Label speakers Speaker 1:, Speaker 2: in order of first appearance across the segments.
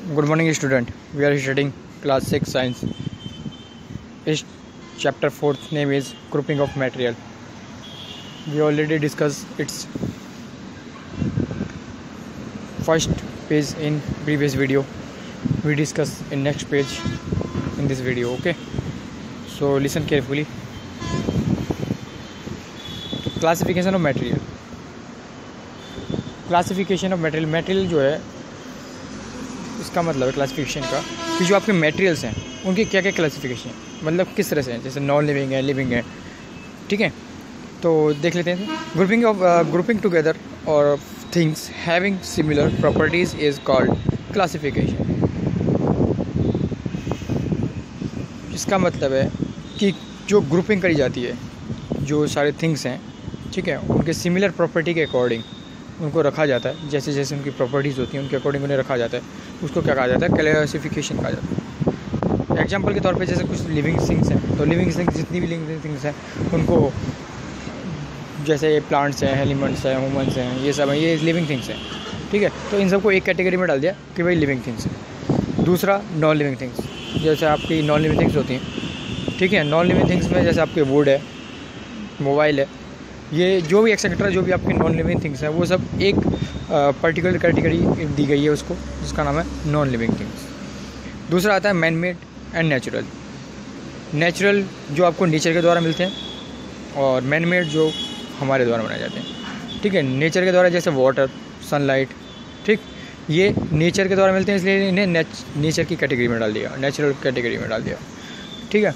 Speaker 1: Good morning, student. We are studying class 6 science. Its chapter 4th name is grouping of material. We already discussed its first page in previous video. We discuss in next page in this video. Okay, so listen carefully. Classification of material. Classification of material जो है इसका मतलब है classification का कि जो आपके materials हैं उनकी क्या क्या क्लासिफिकेशन है, मतलब किस तरह से हैं, जैसे नॉन लिविंग है, लिविंग है, ठीक है। तो देख लेते हैं। ग्रुपिंग टुगेदर और things having similar properties is called classification. इसका मतलब है कि जो ग्रुपिंग करी जाती है, जो सारे थिंग्स हैं, ठीक है, उनके सिमिलर प्रॉपर्टी के अकॉर्डिंग उनको रखा जाता है। जैसे जैसे उनकी प्रॉपर्टीज़ होती हैं उनके अकॉर्डिंग उन्हें रखा जाता है। उसको क्या कहा जाता है? क्लासिफिकेशन कहा जाता है। एग्जांपल के तौर पे जैसे कुछ लिविंग थिंग्स हैं, तो लिविंग थिंग्स जितनी भी लिविंग थिंग्स हैं उनको, जैसे प्लांट्स हैं, एलिमेंट्स हैं, ह्यूमन्स हैं, ये सब हैं, ये लिविंग थिंग्स हैं, ठीक है। तो इन सबको एक कैटेगरी में डाल दिया कि भाई लिविंग थिंग्स है। दूसरा नॉन लिविंग थिंग्स, जैसे आपकी नॉन लिविंग थिंग्स होती हैं, ठीक है। नॉन लिविंग थिंग्स में जैसे आपके वुड है, मोबाइल है, ये जो भी एक्सेट्रा जो भी आपकी नॉन लिविंग थिंग्स हैं वो सब एक पर्टिकुलर कैटेगरी दी गई है उसको, जिसका नाम है नॉन लिविंग थिंग्स। दूसरा आता है man made and natural. Natural जो आपको नेचर के द्वारा मिलते हैं, और मैन मेड जो हमारे द्वारा बनाए जाते हैं, ठीक है। नेचर के द्वारा जैसे वाटर, सनलाइट, ठीक, ये नेचर के द्वारा मिलते हैं, इसलिए इन्हें नेचर की कैटेगरी में डाल दिया, नेचुरल कैटेगरी में डाल दिया, ठीक है।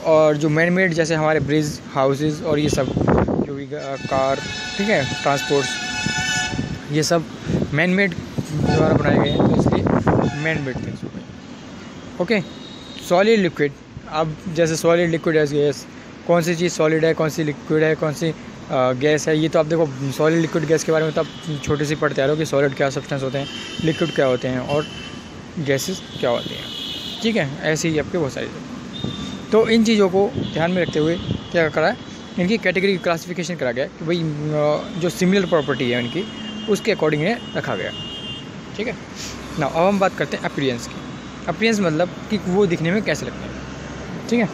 Speaker 1: और जो मैन मेड जैसे हमारे ब्रिज, हाउसेस और ये सब जो भी कार, ठीक है, ट्रांसपोर्ट्स, ये सब मैन मेड द्वारा बनाए गए हैं, तो इसलिए मैन मेड थिंग्स हो गए। ओके। सॉलिड लिक्विड, अब जैसे सॉलिड लिक्विड है, गैस, कौन सी चीज़ सॉलिड है, कौन सी लिक्विड है, कौन सी गैस है, ये तो आप देखो सॉलिड लिक्विड गैस के बारे में तो आप छोटे से पढ़ते आ रहे हो कि सॉलिड क्या सब्सटेंस होते हैं, लिक्विड क्या होते हैं और गैसेस क्या होती हैं, ठीक है। ऐसे ही आपके बहुत सारी। तो इन चीज़ों को ध्यान में रखते हुए क्या करा है, इनकी कैटेगरी क्लासिफिकेशन करा गया कि भाई जो सिमिलर प्रॉपर्टी है इनकी, उसके अकॉर्डिंग इन्हें रखा गया, ठीक है ना। अब हम बात करते हैं अपीयरेंस की। अपीयरेंस मतलब कि वो दिखने में कैसे लगते हैं, ठीक है।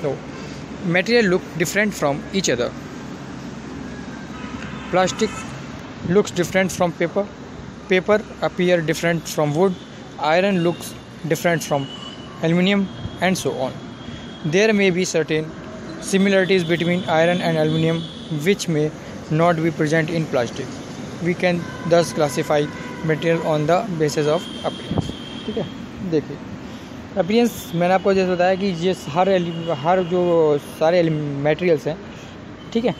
Speaker 1: तो material look different from each other. Plastic looks different from paper, paper appear different from would, iron looks different from aluminium and so on. There may be certain similarities between iron and aluminum which may not be present in plastic. We can thus classify material on the basis of appearance. ठीक है, देखिए appearance मैंने आपको जैसे बताया कि ये हर जो सारे मटेरियल्स हैं, ठीक है,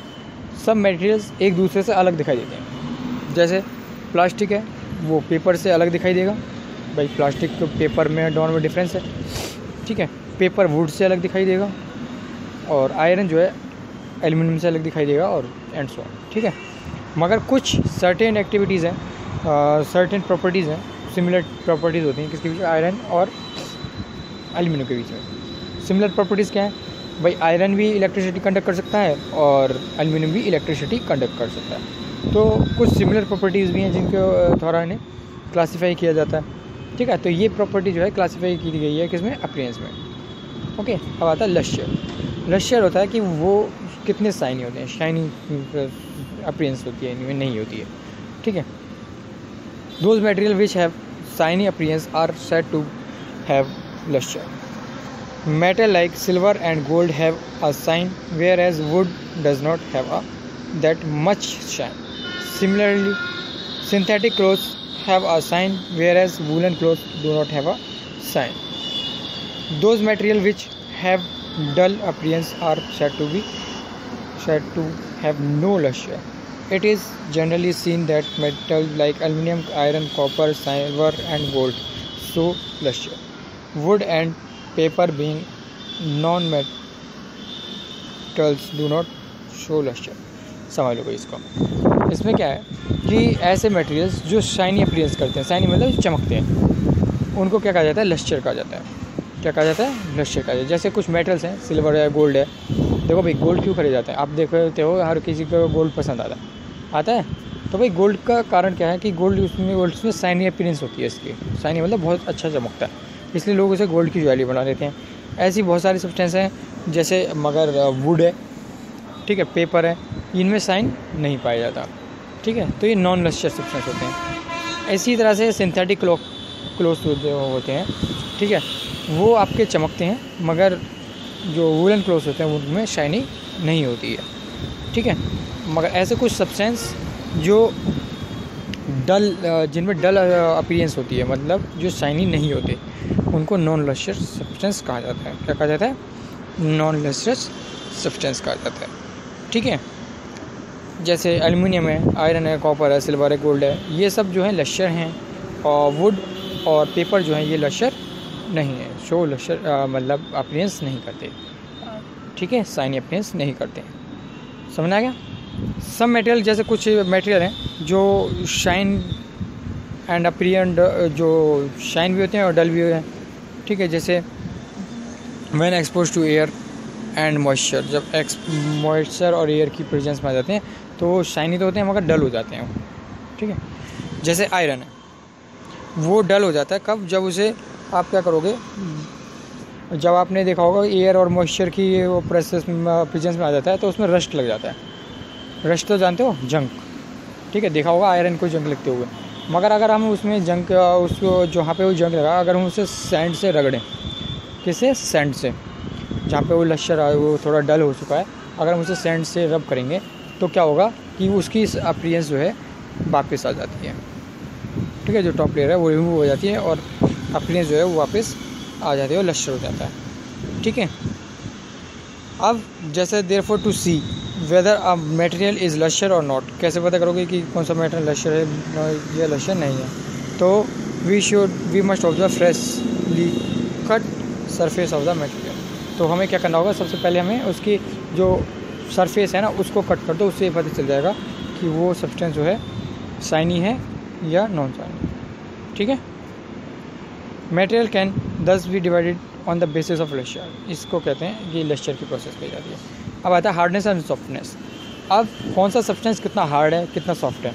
Speaker 1: सब मटेरियल्स एक दूसरे से अलग दिखाई देते हैं। जैसे प्लास्टिक है वो पेपर से अलग दिखाई देगा, भाई प्लास्टिक को पेपर में दोनों में डिफरेंस है, ठीक है। पेपर वुड से अलग दिखाई देगा, और आयरन जो है एल्युमिनियम से अलग दिखाई देगा, और एंड सो ऑन, ठीक है। मगर कुछ सर्टेन एक्टिविटीज़ हैं, सर्टेन प्रॉपर्टीज़ हैं, सिमिलर प्रॉपर्टीज़ होती हैं किसके बीच में, आयरन और एल्युमिनियम के बीच में। सिमिलर प्रॉपर्टीज़ क्या है भाई, आयरन भी इलेक्ट्रिसिटी कंडक्ट कर सकता है और एल्युमिनियम भी इलेक्ट्रिसिटी कंडक्ट कर सकता है। तो कुछ सिमिलर प्रॉपर्टीज़ भी हैं जिनके द्वारा इन्हें क्लासीफाई किया जाता है, ठीक है। तो ये प्रॉपर्टी जो है क्लासीफाई की गई है किसमें, अपीयरेंस में। ओके। अब आता है लश्यर। लश्यर होता है कि वो कितने शाइनी होते हैं, शाइनी अपीयरेंस होती है, इनमें नहीं होती है, ठीक है। Those material which have shiny appearance are said to have lustre. Metal like silver and gold have a shine, whereas wood does not have a that much shine. Similarly synthetic clothes have a shine, whereas woolen clothes do not have a shine. Those materials which have dull appearance are said to have no luster. It is generally seen that metals like aluminum, iron, copper, silver and gold show luster. Wood and paper being non-metals do not show luster. समझ लो इसको। इसमें क्या है कि ऐसे materials जो shiny appearance करते हैं, शाइनी मतलब चमकते हैं, उनको क्या कहा जाता है, लश्चर कहा जाता है। क्या कहा जाता है, लश्चर कहा जाता है। जैसे कुछ मेटल्स हैं, सिल्वर है, गोल्ड है। देखो भाई गोल्ड क्यों खरीदा जाता है, आप देखते हो हर किसी को गोल्ड पसंद आता है, आता है। तो भाई गोल्ड का कारण क्या है कि गोल्ड उसमें शाइनी अपीयरेंस होती है इसकी। शाइनी मतलब बहुत अच्छा चमकता है, इसलिए लोग उसे गोल्ड की ज्वेलरी बना लेते हैं। ऐसी बहुत सारी सब्सटेंस हैं, जैसे मगर वुड है, ठीक है, पेपर है, इनमें शाइन नहीं पाया जाता, ठीक है। तो ये नॉन लस्टर सब्सटेंस होते हैं। इसी तरह से सिंथेटिक क्लोथ्स जो होते हैं, ठीक है, वो आपके चमकते हैं, मगर जो वूलन क्लोथ्स होते हैं उनमें शाइनिंग नहीं होती है, ठीक है। मगर ऐसे कुछ सब्सटेंस जो जिनमें डल अपीयरेंस होती है, मतलब जो शाइनी नहीं होते, उनको नॉन लस्टर सब्सटेंस कहा जाता है। क्या कहा जाता है? नॉन लस्टर सब्सटेंस कहा जाता है, ठीक है। जैसे एल्युमिनियम है, आयरन है, कॉपर है, सिल्वर है, गोल्ड है, ये सब जो है लस्टर हैं। और वुड और पेपर जो है ये लस्टर नहीं है, शो लस्टर मतलब अपीयरेंस नहीं करते, ठीक है, शाइनी अपीयरेंस नहीं करते। समझ आ गया? सब मटेरियल, जैसे कुछ मटेरियल हैं जो शाइन एंड अपीयरेंस, जो शाइन भी होते हैं और डल भी होते हैं, ठीक है। जैसे when expose to air and moisture, जब मॉइस्चर और एयर की प्रेजेंस में आ जाते हैं तो शाइनी तो होते हैं मगर डल हो जाते हैं, ठीक है। जैसे आयरन है, वो डल हो जाता है कब? जब उसे आप क्या करोगे, जब आपने देखा होगा एयर और मॉइस्चर की वो प्रेजेंस में आ जाता है तो उसमें रस्ट लग जाता है। रस्ट तो जानते हो, जंक, ठीक है, देखा होगा आयरन को जंक लगते हुए। मगर अगर हम उसमें जंक, उसको जहाँ पे वो जंक लगा, अगर हम उसे सैंड से रगड़ें, किसे? सैंड से, जहाँ पे वो लश्कर वो थोड़ा डल हो चुका है, अगर हम उसे सैंड से रब करेंगे तो क्या होगा कि उसकी अपीयरेंस जो है वापस आ जाती है, ठीक है। जो टॉप लेयर है वो रिमूव हो जाती है और अपीयरेंस जो है वो वापस आ जाती है और लश्कर हो जाता है, ठीक है। अब जैसे therefore to see whether a material is lustre और नॉट, कैसे पता करोगे कि कौन सा मटेरियल लश्कर है या लश्कर नहीं है? तो we must observe freshly cut surface of the material. तो हमें क्या करना होगा? सबसे पहले हमें उसकी जो सरफेस है ना उसको कट कर दो, उससे पता चल जाएगा कि वो सब्सटेंस जो है शाइनी है या नॉन शाइनी, ठीक है। Material can thus be divided on the basis of lustre, इसको कहते हैं कि लश्कर की प्रोसेस कही जाती है। अब आता है हार्डनेस एंड सॉफ्टनेस। अब कौन सा सब्सटेंस कितना हार्ड है, कितना सॉफ्ट है,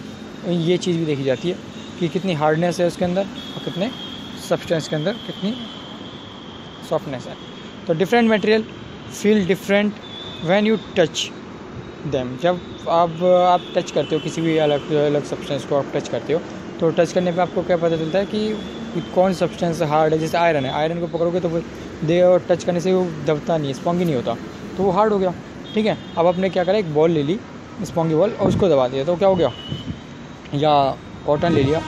Speaker 1: ये चीज़ भी देखी जाती है कि कितनी हार्डनेस है उसके अंदर और कितने सब्सटेंस के अंदर कितनी सॉफ्टनेस है। तो different material feel different when you touch them. जब आप टच करते हो किसी भी अलग अलग सब्सटेंस को, आप टच करते हो तो टच करने पे आपको क्या पता चलता है कि कौन सब्सटेंस हार्ड है। जैसे आयरन है, आयरन को पकड़ोगे तो और टच करने से वो दबता नहीं है, स्पॉन्गी नहीं होता, तो वो हार्ड हो गया, ठीक है। अब आपने क्या करा, एक बॉल ले ली, स्पॉन्गी बॉल, और उसको दबा दिया तो क्या हो गया? या कॉटन ले लिया,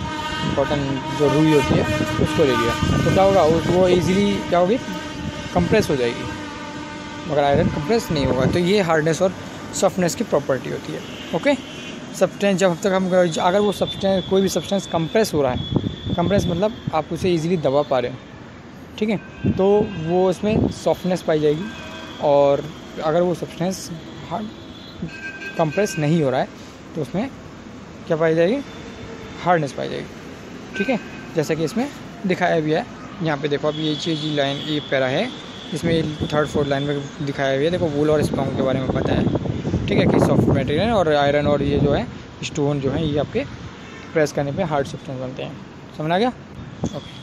Speaker 1: कॉटन जो रुई होती है उसको ले लिया, तो क्या होगा? वो ईजिली क्या होगी? कंप्रेस हो जाएगी, मगर आयरन कंप्रेस नहीं होगा। तो ये हार्डनेस और सॉफ्टनेस की प्रॉपर्टी होती है, ओके। सब्सटेंस जब तक हम, अगर वो सब्सटेंस, कोई भी सब्सटेंस कंप्रेस हो रहा है, कंप्रेस मतलब आप उसे ईजिली दबा पा रहे हो, ठीक है, तो वो उसमें सॉफ्टनेस पाई जाएगी। और अगर वो सब्सटेंस कंप्रेस नहीं हो रहा है तो उसमें क्या पाई जाएगी? हार्डनेस पाई जाएगी, ठीक है। जैसा कि इसमें दिखाया भी है, यहाँ पे देखो, अब ये चीज़ लाइन, ये पैरा है, इसमें 3-4 लाइन में दिखाया भी है। देखो वूल और स्पॉन्ग के बारे में पता है, ठीक है, कि सॉफ्ट मटेरियल है और आयरन और ये जो है स्टोन जो है ये आपके प्रेस करने पे हार्ड सब्सटेंस बनते हैं। समझ आ गया? ओके।